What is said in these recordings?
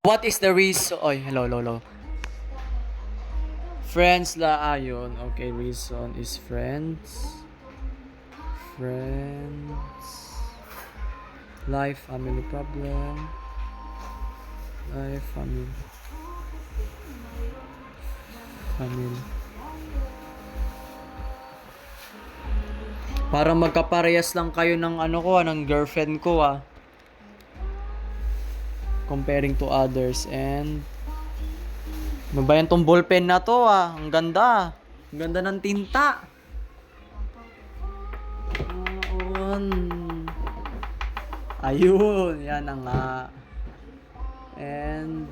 What is the reason? Oy, hello, hello, hello. Friends la ayon. Okay, reason is friends. Friends. Life, family problem. Life, family. Family. Parang magkaparehas lang kayo ng ano ko, ng girlfriend ko comparing to others. And ano ba yan tong ballpen na to ang ganda. Ang ganda ng tinta. Ayun. Ayun, yan na nga. And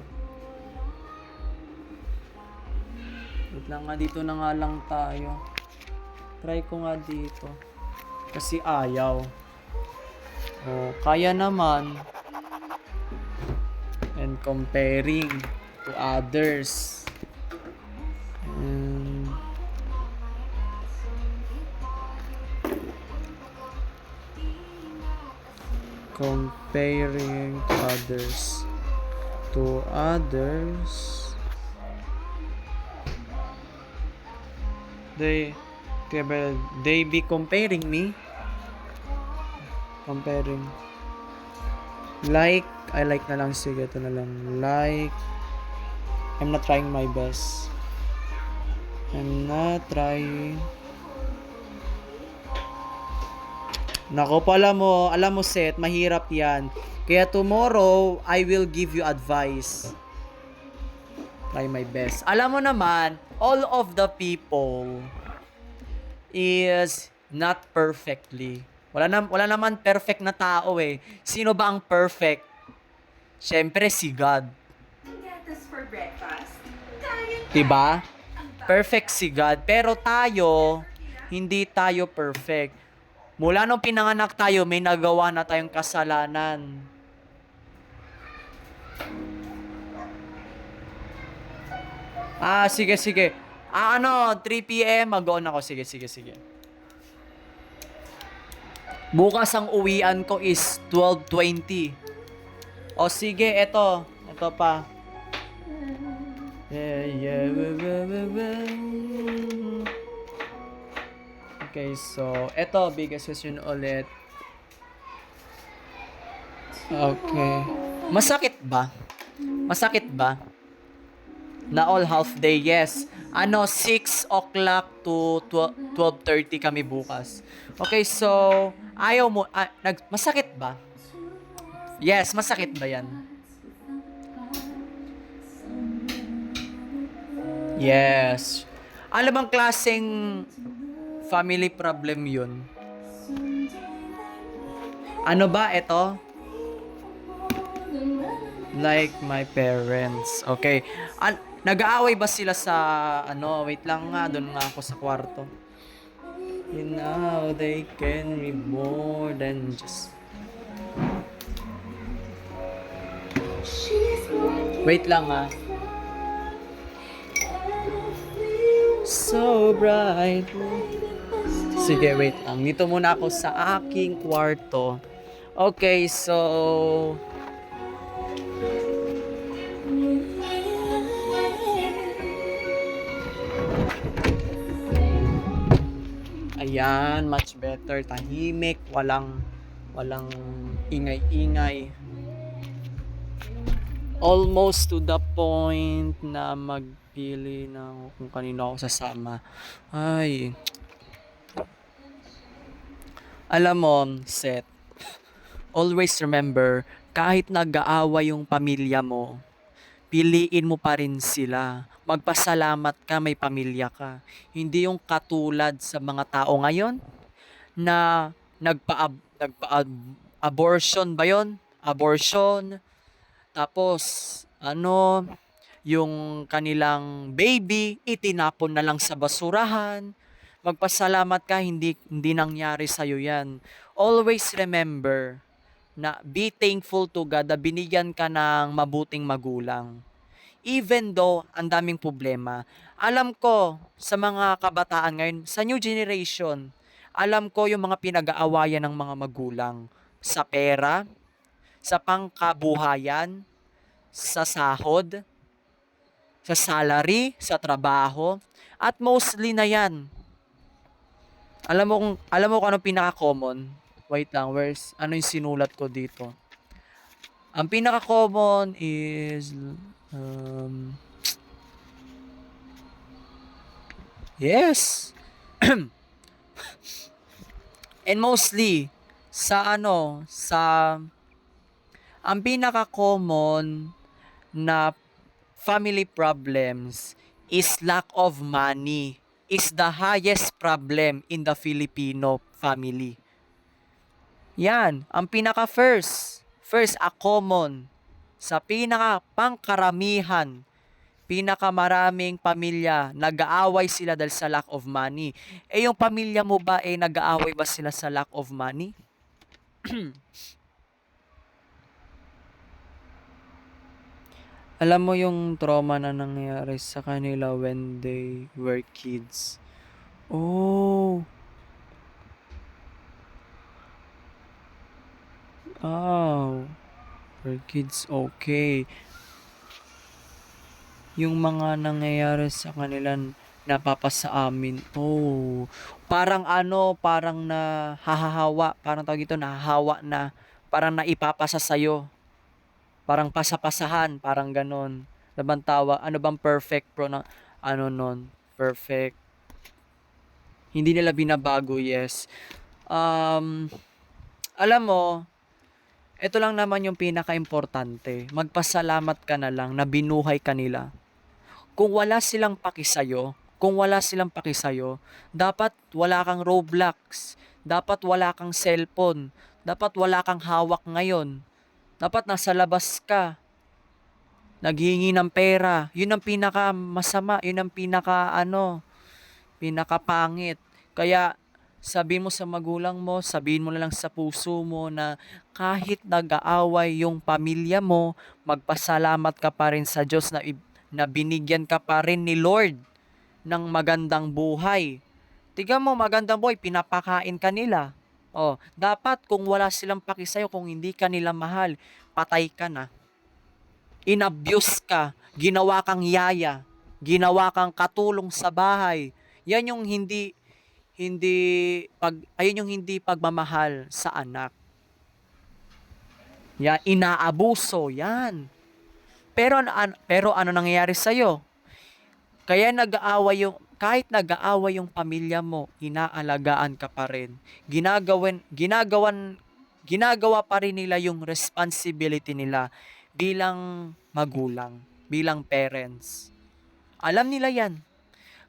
wait lang nga, dito na nga lang tayo. Try ko nga dito. Kasi ayaw. Oh, kaya naman. And comparing to others. And comparing to others. To others. They be comparing me. Comparing. Like, I like na lang. Sige, ito na lang. Like, I'm not trying my best. I'm not trying. Nako pala mo, alam mo Seth, mahirap yan. Kaya tomorrow, I will give you advice. Try my best. Alam mo naman, all of the people is not perfectly. Wala naman perfect na tao eh. Sino ba ang perfect? Siyempre si God. Gatas for breakfast. Kaya Diba? Perfect si God. Pero tayo, hindi tayo perfect. Mula nung pinanganak tayo, may nagawa na tayong kasalanan. Sige, sige. 3 p.m. mag-on ako. Sige, sige, sige. Bukas ang uwian ko is 12:20. O sige, eto. Eto pa. Okay, so eto, biggest question ulit. Okay. Masakit ba? Masakit ba? Na all half day, yes. 6 o'clock to 12:30 kami bukas. Okay, so, ayaw mo, masakit ba? Yes, masakit ba yan? Yes. Ano bang klaseng family problem yun? Ano ba ito? Like my parents. Okay. Nag-aaway ba sila sa wait lang nga, doon nga ako sa kwarto. You know, they can be more than just... Wait lang ha. So bright. Sige, wait lang. Dito muna ako sa aking kwarto. Okay, so... Ayan, much better. Tahimik, walang ingay-ingay. Almost to the point na magpili na kung kanino ako sasama. Ay. Alam mo, Seth, always remember, kahit nag-aaway yung pamilya mo, piliin mo pa rin sila. Magpasalamat ka, may pamilya ka. Hindi yung katulad sa mga tao ngayon na abortion ba yon? Abortion. Tapos, yung kanilang baby, itinapon na lang sa basurahan. Magpasalamat ka, hindi nangyari sa'yo yan. Always remember na be thankful to God na binigyan ka ng mabuting magulang. Even though ang daming problema, alam ko sa mga kabataan ngayon, sa new generation, alam ko yung mga pinag-aawayan ng mga magulang sa pera, sa pangkabuhayan, sa sahod, sa salary, sa trabaho, at mostly na yan. Alam mo kung ano pinaka-common? Wait lang, ano yung sinulat ko dito? Ang pinaka-common is, um, yes. And mostly, ang pinaka-common na family problems is lack of money is the highest problem in the Filipino family. Yan, ang pinaka first a common sa pinaka pangkaramihan, pinakamaraming pamilya nag-aaway sila dahil sa lack of money. Eh yung pamilya mo ba nag-aaway ba sila sa lack of money? Alam mo yung trauma na nangyari sa kanila when they were kids. Oh. Oh. For kids, okay. Yung mga nangyayari sa kanila napapasa amin. Oh. Parang parang nahahawa. Parang tawag ito, nahahawa na. Parang naipapasa sa'yo. Parang pasapasahan. Parang ganon. Ano bang tawag? Ano bang perfect pro na nun? Perfect. Hindi nila binabago, yes. Alam mo, ito lang naman yung pinaka-importante. Magpasalamat ka na lang na binuhay ka nila. Kung wala silang pakisayo, dapat wala kang Roblox, dapat wala kang cellphone, dapat wala kang hawak ngayon. Dapat nasa labas ka, naghihingi ng pera. Yun ang pinaka masama, yun ang pinaka pangit. Kaya sabihin mo sa magulang mo, sabihin mo na lang sa puso mo na kahit nag-aaway yung pamilya mo, magpasalamat ka pa rin sa Diyos na binigyan ka pa rin ni Lord ng magandang buhay. Tignan mo, magandang buhay, pinapakain ka nila. Oh, dapat kung wala silang paki sa'yo, kung hindi ka nila mahal, patay ka na. Inabuse ka, ginawa kang yaya, ginawa kang katulong sa bahay. Yan yung ayun yung hindi pagmamahal sa anak. Yan, inaabuso, yan. Pero ano nangyayari sa iyo? Kaya kahit nag-aaway yung pamilya mo, inaalagaan ka pa rin. Ginagawa pa rin nila yung responsibility nila bilang magulang, bilang parents. Alam nila yan.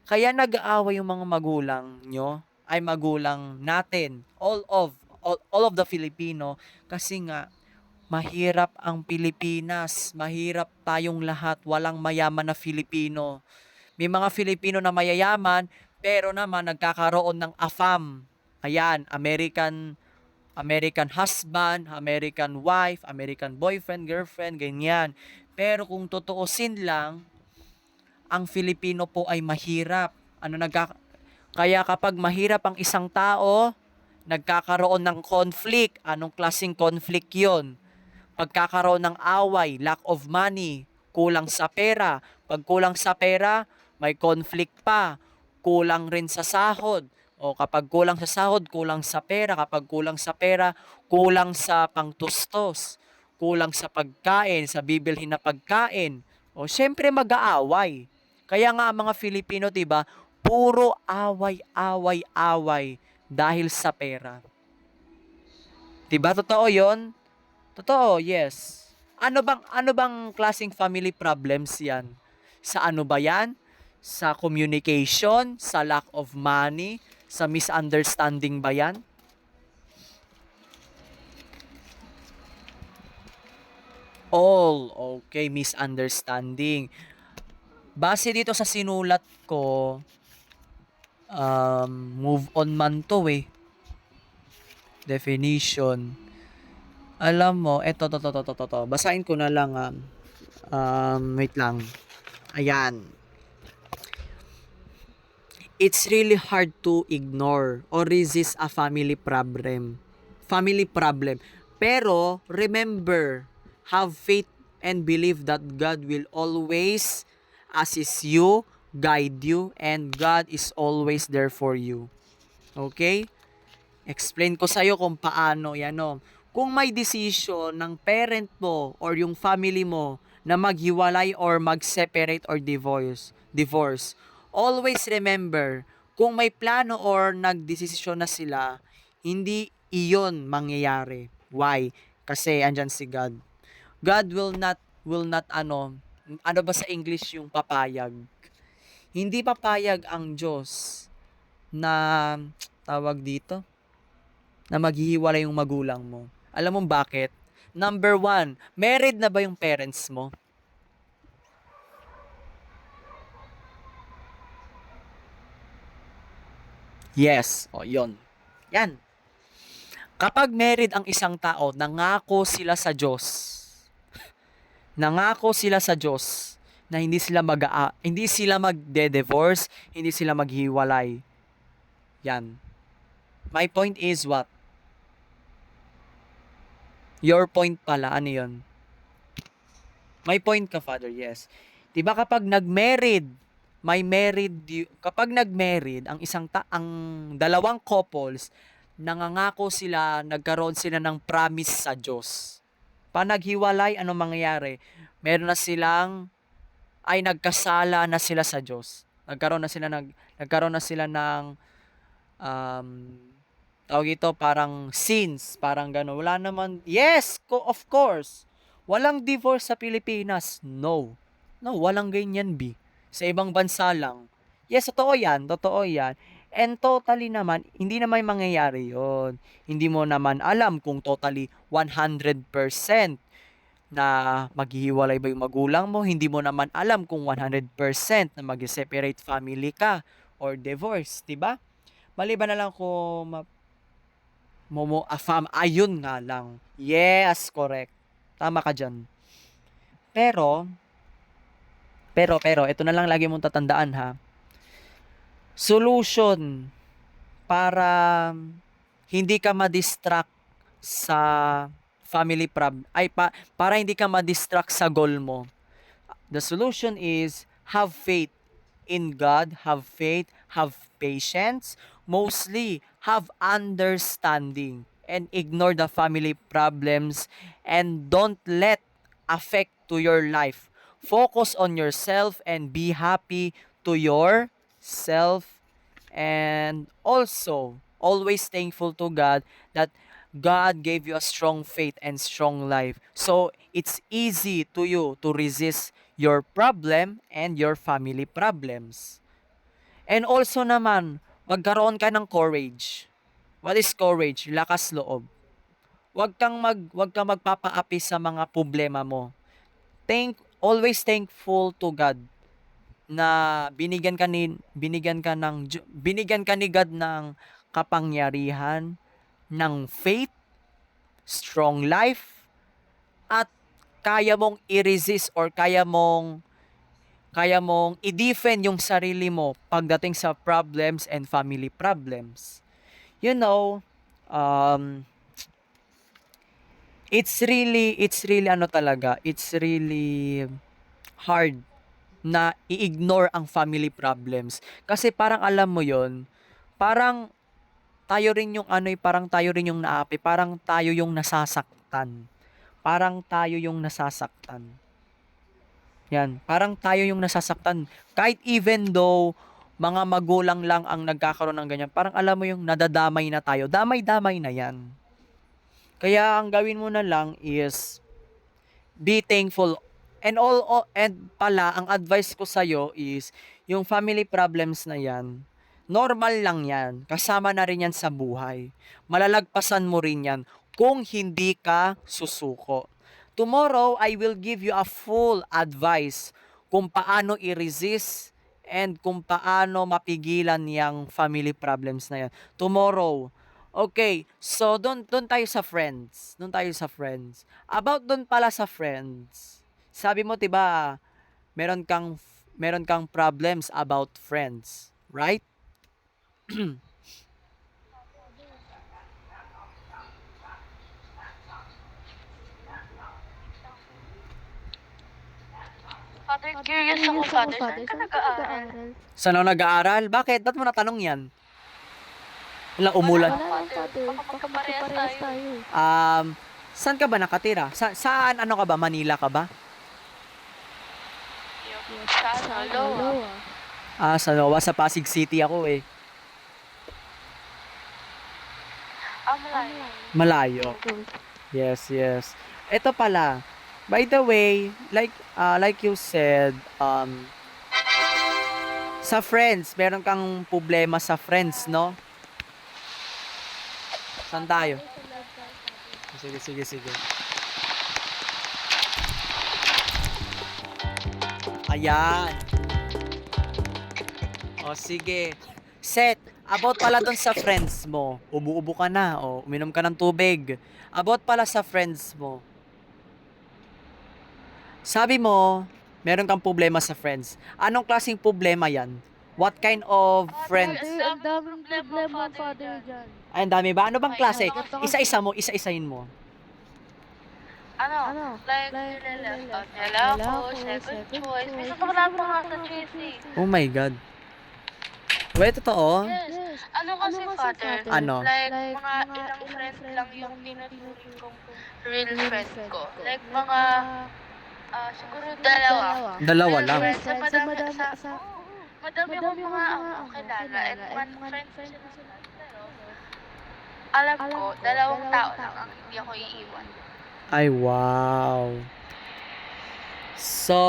Kaya nag-aaway yung mga magulang nyo, ay magulang natin, all of the Filipino, kasi nga, mahirap ang Pilipinas, mahirap tayong lahat, walang mayaman na Filipino. May mga Filipino na mayayaman, pero naman nagkakaroon ng AFAM. Ayan, American husband, American wife, American boyfriend, girlfriend, ganyan. Pero kung totoosin lang, ang Filipino po ay mahirap. Kaya kapag mahirap ang isang tao, nagkakaroon ng conflict. Anong klaseng conflict yon? Pagkakaroon ng away, lack of money, kulang sa pera. Pag kulang sa pera, may conflict pa. Kulang rin sa sahod. O kapag kulang sa sahod, kulang sa pera. Kapag kulang sa pera, kulang sa pangtustos. Kulang sa pagkain, sa bibilhin na pagkain. O syempre mag-aaway. Kaya nga ang mga Filipino, 'di ba, puro away, away, away dahil sa pera. 'Di ba totoo 'yon? Totoo, yes. Ano bang klaseng family problems 'yan? Sa ano ba 'yan? Sa communication, sa lack of money, sa misunderstanding ba 'yan? All, okay, misunderstanding. Base dito sa sinulat ko, move on man to definition. Alam mo, eto. Basahin ko na lang, wait lang. Ayan. It's really hard to ignore or resist a family problem. Family problem. Pero, remember, have faith and believe that God will always assist you, guide you, and God is always there for you. Okay? Explain ko sa'yo kung paano yan, no? Kung may decision ng parent mo or yung family mo na maghiwalay or mag-separate or divorce, always remember, kung may plano or nagdesisyon na sila, hindi iyon mangyayari. Why? Kasi andyan si God. God will not ano ba sa English yung papayag? Hindi papayag ang Diyos na tawag dito na maghihiwalay yung magulang mo. Alam mo bakit? Number one, married na ba yung parents mo? Yes. O, yon. Yan. Kapag married ang isang tao, nangako sila sa Diyos na hindi sila magde-divorce, hindi sila maghiwalay. Yan. My point is what? Your point pala, ano yon? My point ka, Father, yes. 'Di ba kapag nag-married, kapag nag-married ang dalawang couples, nangangako sila, nagkaroon sila ng promise sa Diyos. Pag naghiwalay, ano mangyayari? Meron na silang nagkasala na sila sa Diyos. Nagkaroon na sila ng um, tawag ito parang sins, parang gano'n. Wala naman, yes, of course. Walang divorce sa Pilipinas. No. No, walang ganyan, B. Sa ibang bansa lang. Yes, totoo yan. And totally naman, hindi naman mangyayari yon. Hindi mo naman alam kung totally 100% na maghihiwalay ba yung magulang mo. Hindi mo naman alam kung 100% na mag-separate family ka or divorce, 'di ba? Maliban na lang kung ayun nga lang. Yes, correct. Tama ka dyan. Pero, ito na lang lagi mong tatandaan ha. Solution para hindi ka ma-distract sa para hindi ka ma-distract sa goal mo. The solution is have faith in God, have faith, have patience, mostly have understanding and ignore the family problems and don't let affect to your life. Focus on yourself and be happy to yourself, and also always thankful to God that God gave you a strong faith and strong life. So it's easy to you to resist your problem and your family problems. And also naman, magkaroon ka ng courage. What is courage? Lakas loob. Huwag kang magpapaapi sa mga problema mo. Always thankful to God na binigyan ka ni God ng kapangyarihan, ng faith, strong life, at kaya mong i-resist or kaya mong i-defend yung sarili mo pagdating sa problems and family problems. You know, it's really hard na i-ignore ang family problems. Kasi parang alam mo yon, parang parang tayo rin yung naapi, parang tayo yung nasasaktan. Parang tayo yung nasasaktan. Yan, parang tayo yung nasasaktan. Kahit even though mga magulang lang ang nagkakaroon ng ganyan, parang alam mo yung nadadamay na tayo. Damay-damay na yan. Kaya ang gawin mo na lang is be thankful. Ang advice ko sa is yung family problems na yan, normal lang yan. Kasama na rin yan sa buhay. Malalagpasan mo rin yan kung hindi ka susuko. Tomorrow, I will give you a full advice kung paano i-resist and kung paano mapigilan yung family problems na yan. Tomorrow. Okay, so doon tayo sa friends. About doon pala sa friends. Sabi mo 'di ba, meron kang problems about friends, right? Father, curious ako, Father. Saan ka nag-aaral? Saan ako nag-aaral? Bakit? Ba't mo natanong yan? Wala umulan. Wala lang, Father. Baka magkaparehas tayo. Saan ka ba nakatira? Saan ano ka ba? Manila ka ba? Yung sa Loa. Sa Noa, sa Pasig City ako eh. Malayo. Malayo. Yes, yes. Ito pala. By the way, like you said, sa friends, meron kang problema sa friends, no? Saan tayo? Sige. Ayan. O, sige. Set, about pala dun sa friends mo. Ubo-ubo ka na, o uminom ka ng tubig. About pala sa friends mo. Sabi mo, meron kang problema sa friends. Anong klaseng problema yan? What kind of friends? Ang daming problema, Father, dyan. Ay, ang dami ba? Ano bang klase? Isa-isahin mo. Like, nileleft out nila ako, second choice. Minsan wala pa nga sa choice eh. Oh my God. Wait, totoo? Yes. Ano kasi, Father? Ano? Like, mga ilang friends lang yung tinuturing kong real friend ko. Like, mga, siguro dalawa. Dalawa Real lang. friends. Sa madami akong mga kilala. And one friend sila sila. Pero, alam ko, dalawang tao lang ang hindi ako iiwan. Ay, wow. So,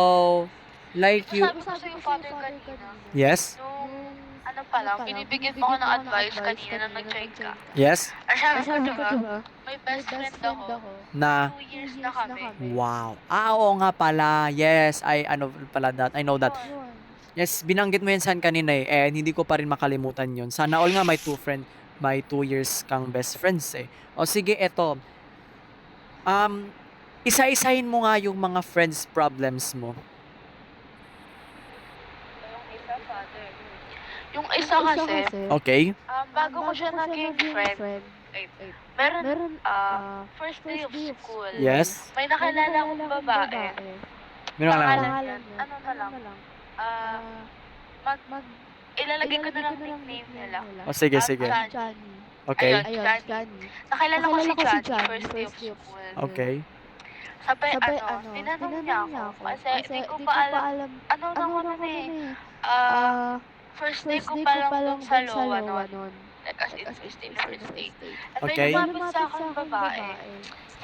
like you... Sabi ko sa'yo, Father, kanina. Yes? Nung, ano pa lang, binibigyan mo ako ng advice kanina nang nag-join ka. Yes? Ang sabi ko, diba, may best friend ako. Na... 2 years na kami. Wow. Oo nga pala. Yes, I know that. Yes, binanggit mo yan saan kanina eh. And hindi ko pa rin makalimutan yun. Sana all nga may 2 years kang best friends eh. O sige, eto. Isa-isahin mo nga yung mga friends problems mo. Yung isa kasi, Okay? bago ko siya naging friend, meron, first day of school, Yes? may nakilala akong babae. Meron ka lang. Pangalan niya, ano na lang, ilalagay ko na lang nickname nila. O sige. Johnny. Okay. Ayun, Johnny. Nakilala ko si Johnny, first day of school. Okay. Sabi, tinanong niya ako, kasi di ko pa alam, ano na ko nun eh, first day ko pa lang dun sa Loa nun. Like, as in, first day. At Okay. may lumapit sa akin babae,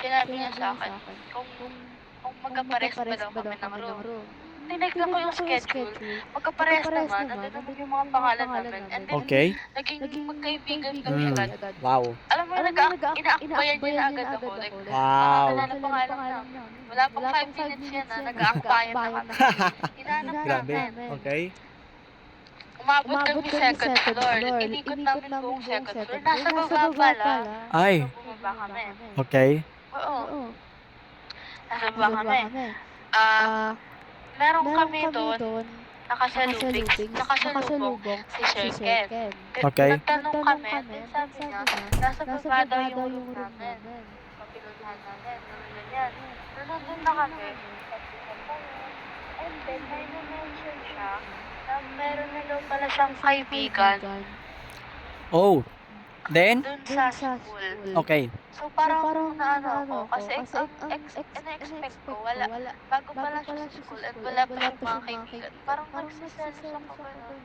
sinabi niya sa akin, kung magkapares ba daw kami ng room. Tinignan ko yung schedule, magkapares naman, nandun naman yung mga pangalan namin, and then, Okay. naging magkaibigan kami agad. Wow. Alam mo, inaakbayan niya na agad ako, like, Wow. pangalan namin. Wala pang 5 minutes yan na nag-aakbayan na kami. Hinanap Grabe. namin. Okay. Umabot kami second floor. Inikot namin buong second floor. Nasa baba pala. Ay. Bumaba kami. Okay. Oo. Nasa baba kami. Meron kami doon, nakasalubong si Sir Ken. Okay. Nagtanong kami, then sabi niya, nasa baba daw yung room namin. Papilunhan namin, ganyan. Nandun na kami. And then, may na-mention siya na meron na daw pala siyang kaibigan Oh. Then? dun sa school. Okay. So, parang naano ako. Kasi in-expect ko, bago pa lang siya sa school at wala pa siyang mga kaibigan. Parang nagsiselos ako gano'n.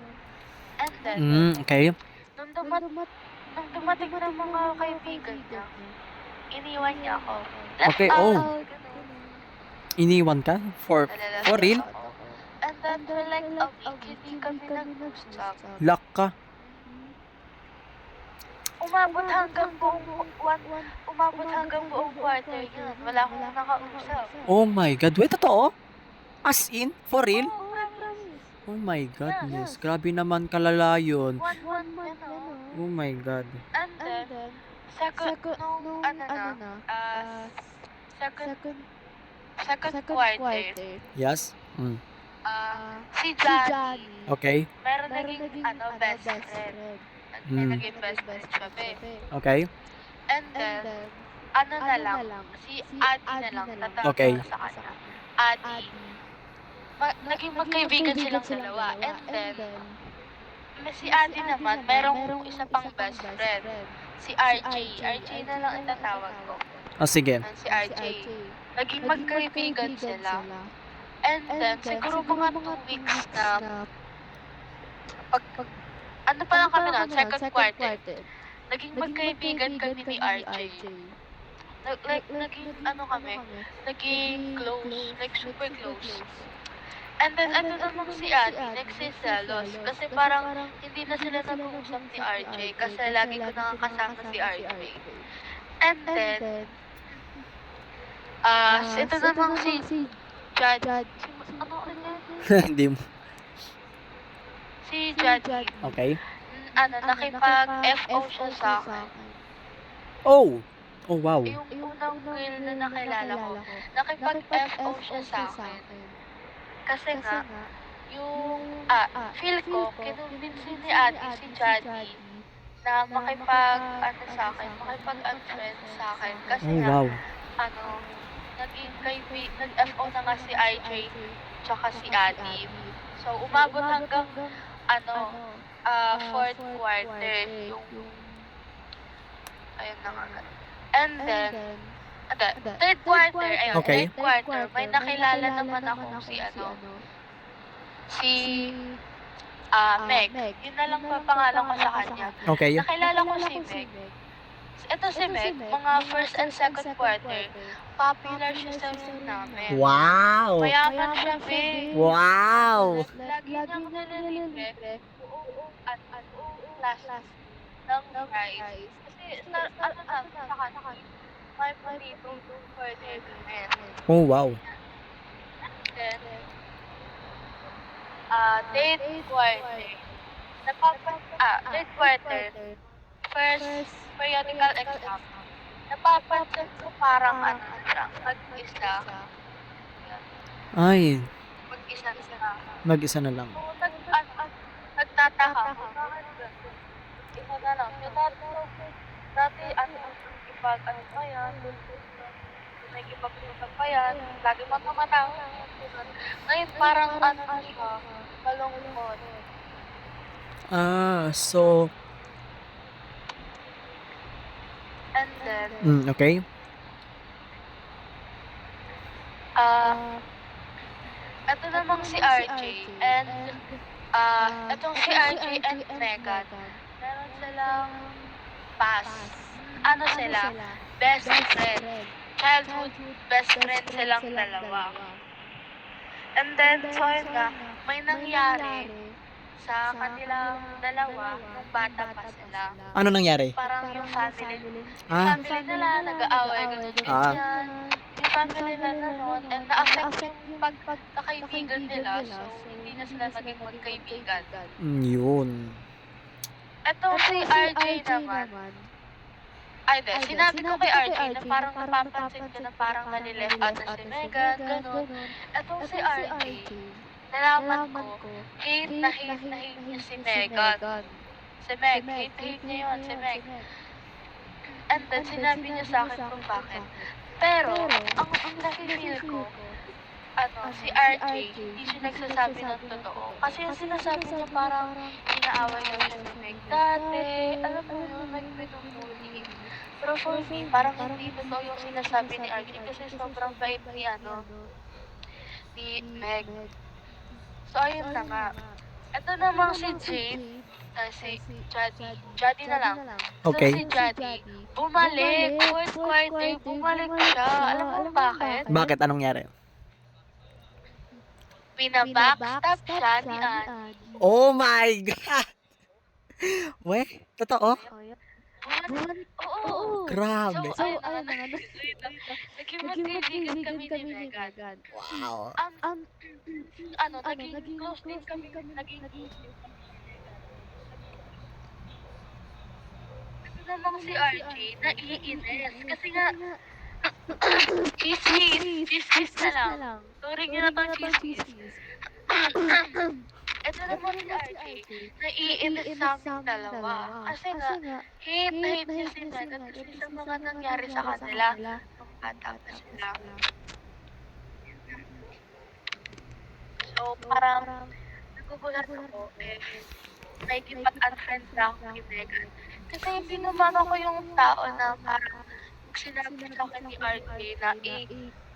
And then, Okay. nung dumating na mga kaibigan niya, iniwan niya ako. Left Okay, out. oh. Ganun. Iniwan ka? For real? And then, for like a week, hindi kami nag-usap. Lock ka? Umabot hanggang buong quarter yun. Wala akong nakausap. Oh my God. Wait, totoo? As in? For real? Oo, promise. Oh my goodness. Grabe naman kalala yun. 1 month na, no? Oh my God. And then, second quarter, Yes? si Johnny, Okay. meron naging, best friend. May Mm. naging best friend siya, babe. Okay. And then, ano na lang, si Adi na lang, tatawag Okay. ko sa kanya. Adi. naging magkaibigan silang dalawa. And then, si Ate naman, merong isa pang best friend. Si RJ. RJ na lang ang tatawag ko. Sige. And si RJ. Naging magkaibigan sila. And then, siguro mga 2 weeks na ano pa lang kami nun, second quarter. Naging magkaibigan kami ni RJ. Naging naging close, like super close. And then, ano namang si Ate, nagsiselos. Kasi parang hindi na sila nag-uusap ni RJ. Kasi lagi ko nakakasama si RJ. And then, ito namang si Jad. Ano ulit yan? Hindi mo. Si Jaddy. Okay. Nakipag-FO siya sa akin. Oh! Oh, wow. Yung unang girl na nakilala ko, nakipag-FO siya sa akin. Kasi nga, feel ko, kinumbinsi ni Ate si Jaddy na makipag-unfriend sa akin. Kasi Oh, nga, wow. nag-FO na nga si RJ tsaka si Ate. So, umabot hanggang, fourth quarter, ayun na nga. And then, third quarter, Okay. third quarter, may nakilala naman ako si Meg. Yun na lang pa pangalan ko sa kanya. Okay. Nakilala ko si Meg. Ito si Meg, mga first and second quarter, popular siya sa room namin. Wow! Mayaman siya, Meg. Wow! Lagi niya ako nalilibre, buong class ng fries. Kasi, sa kanya, may palito for dinner. Oh, wow. Then, third quarter, third quarter, first periodical exam, napapansin ko parang mag-isa. Ay, Mag-isa na siya. mag-isa na lang. So, nagtataka ko, bakit ganun? Isa na lang. Yung dati, nakikipag-usap pa yan, lagi magmamatawa. Ngayon, parang siya, malungkot. So, And then, okay. ito namang si RJ, and, itong si RJ and Megan, meron silang past. Ano sila? Best friend. Childhood best friend silang dalawa. And then, so yun nga, may nangyari sa kanilang dalawa nung bata pa sila. Ano nangyari? Parang yung family nila, nag-aaway, ganun, Ah. ganyan. Yung family nila noon, and na-affect yung pagkakaibigan nila, so hindi na sila naging magkaibigan. Yun. Ito si RJ naman, sinabi ko kay RJ na parang napapansin ko na parang nalileft out na si Megan, ganun. Etong si RJ, nalaman ko, hate na hate niya si Megan. Si Meg, hate niya yun, si Meg. And then, sinabi niya sa akin kung bakit. Pero, ang nafe-feel ko, si RJ, hindi siya nagsasabi ng totoo. Kasi yung sinasabi niya parang inaaway niya siya ni Meg dati. Alam mo yun, nag-pinumuli. Pero for me, parang hindi totoo yung sinasabi ni RJ kasi sobrang bait ni Meg. So, ayun na nga. Ito namang si Jade, si Jaddy na lang. Okay. So, si Jaddy, bumalik. Fourth quarter, bumalik siya. Alam mo bakit? Bakit? Anong nangyari? Pinabackstab siya ni Annie. Oh my God! Weh, totoo? Oo. Grabe. So, ayun na nga. Naging magkaibigan kami ni Megan. Wow. Naging close din kami. Ito namang si RJ, naiinis. Kasi nga, chismis na lang. Turing niyo na itong chismis. Ito naman si RJ, naiinis sa aming dalawa. Kasi nga, hate na hate niya si Megan kasi sa mga nangyari sa kanila nung bata pa sila. So, So, parang nagugulat ako if nakikipag-unfriend na ako kay Megan. Kasi hindi naman ako yung tao na parang sinabi sa akin ni RJ na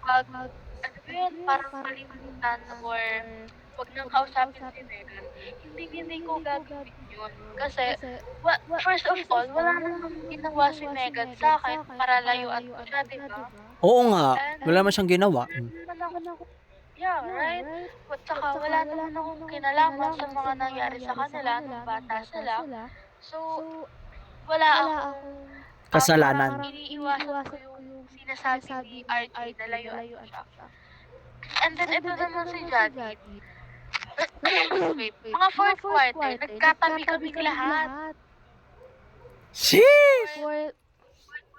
pag, ano ba yun, parang kalimutan or wag nang kausapin si Megan. Hindi ko gagawin yun. Kasi, first of all, wala namang ginawa si Megan sa akin para layuan ko siya, diba? Oo nga, And, wala naman siyang ginawa. naman ako, yeah, right? At saka, wala naman akong kinalaman sa mga nangyari sa kanila nung bata sila. So, wala akong Kasalanan. parang iniiwasan ko yung sinasabi ni RJ na layuan ko siya. And then, ito naman si Johnny. Wait, mga fourth quarter, nagkatabi kaming lahat. Sheesh! Fourth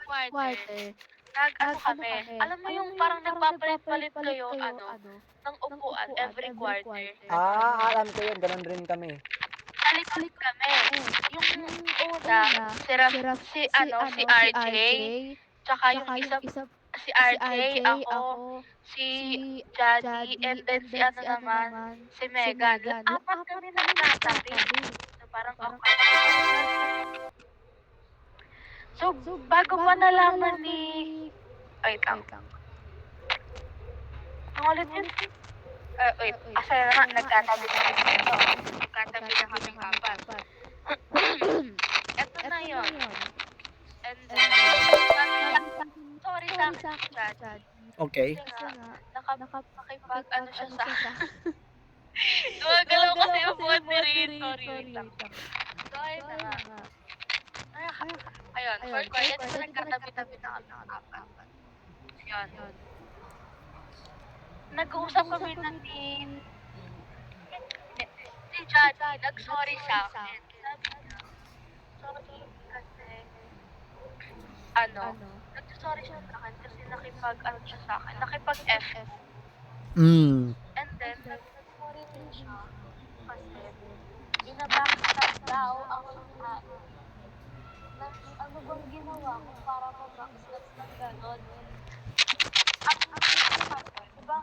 quarter, nag-ano kami. Alam mo yung parang nagpapalit-palit kayo, ng upuan every quarter. Alam ko yun. Ganun rin kami. Palit-palit kami. Yung una, si RJ, tsaka yung isa, si RJ, ako, si Johnny, and then si si Megan. Apat kami nagtatabi. So, parang awkward. So, bago pa nalaman ni... Wait lang. Ang ulit yun? Wait. Asa naman, nagkatabi na kami dito. Nagkatabi na kaming apat. Eto na yun. And then, sorry sa akin si Chad. Okay. Kasi nga, nakipag-ano siya sa... Gumagalaw kasi yung phone ni Rin. Sorry, wait lang. So, ayun na nga. Ayun, fourth quarter, ito nagkatabi-tabi na kami apat. Yun. Nag-uusap kami na si Johnny, nag-sorry sa akin. Sabi niya, sorry kasi, nag-sorry siya sa akin kasi siya sa akin, nakipag-F. And then, nag-sorry din siya kasi, inabackstab daw ako na ano bang ginawa ko para mag-backstab ng gano'n.